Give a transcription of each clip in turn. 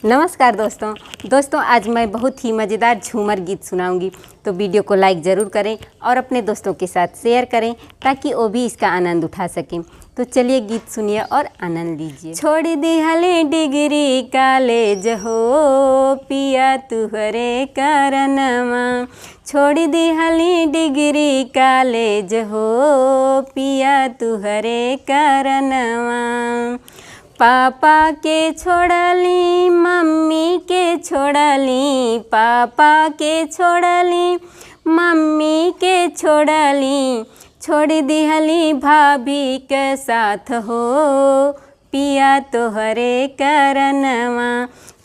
नमस्कार दोस्तों आज मैं बहुत ही मज़ेदार झूमर गीत सुनाऊंगी। तो वीडियो को लाइक ज़रूर करें और अपने दोस्तों के साथ शेयर करें ताकि वो भी इसका आनंद उठा सकें। तो चलिए गीत सुनिए और आनंद लीजिए। छोड़ दी हले डिग्री कॉलेज हो पिया तुहरे करनमा, छोड़ दी हली डिग्री कॉलेज हो पिया तुहरे करनमा। पापा के छोड़ली मम्मी के छोड़ली, पापा के छोड़ली मम्मी के छोड़ली, छोड़ दिहली भाभी के साथ हो पिया तोहरे करनवा,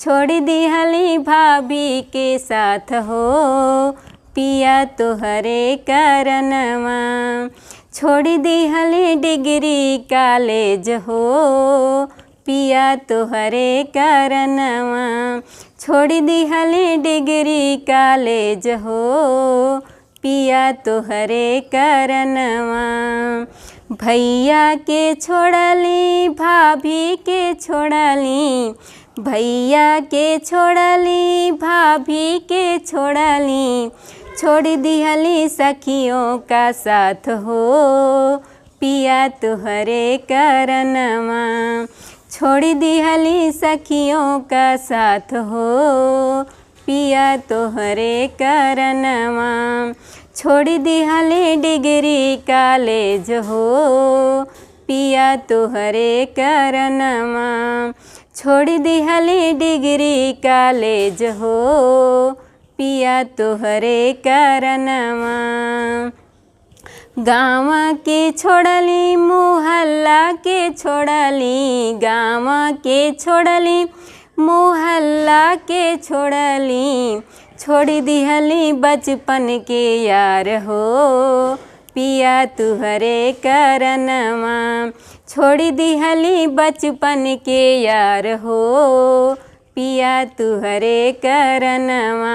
छोड़ दिहली भाभी के साथ हो पिया तोहरे करनवा। छोड़ दिहली डिग्री कॉलेज हो पिया तोहरे करनवा, छोड़ दिहली डिग्री कॉलेज हो पिया तोहरे करनवा। भैया के छोड़ली भाभी के छोड़ली, भैया के छोड़ली भाभी के छोड़ली, छोड़ दिहली सखियों का साथ हो पिया तुहरे करनवा, छोड़ दिहली सखियों का साथ हो पिया तोहरे करनवा। छोड़ दिहली डिग्री कॉलेज हो पिया तोहरे करनवा, छोड़ दिहली डिग्री कॉलेज हो पिया तोहरे करनवा। गाँव के छोड़ली मोहल्ला के छोड़ली, गाँव के छोड़ली मोहल्ला के छोड़ली, छोड़ दिहली बचपन के यार हो पिया तुहरे करनवा, छोड़ दिहली बचपन के यार हो पिया तुहरे करनवा।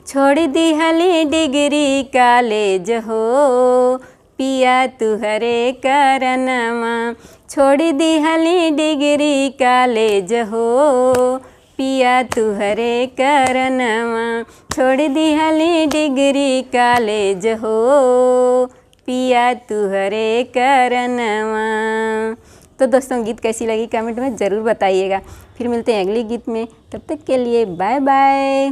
छोड़ दिहली डिग्री कॉलेज हो पिया तुहरे करनवा, छोड़ दिहली डिग्री कॉलेज हो पिया तुहरे करनवा, छोड़ दिहली डिग्री कॉलेज हो पिया तुहरे करनवा। तो दोस्तों गीत कैसी लगी कमेंट में ज़रूर बताइएगा। फिर मिलते हैं अगले गीत में, तब तक के लिए बाय बाय।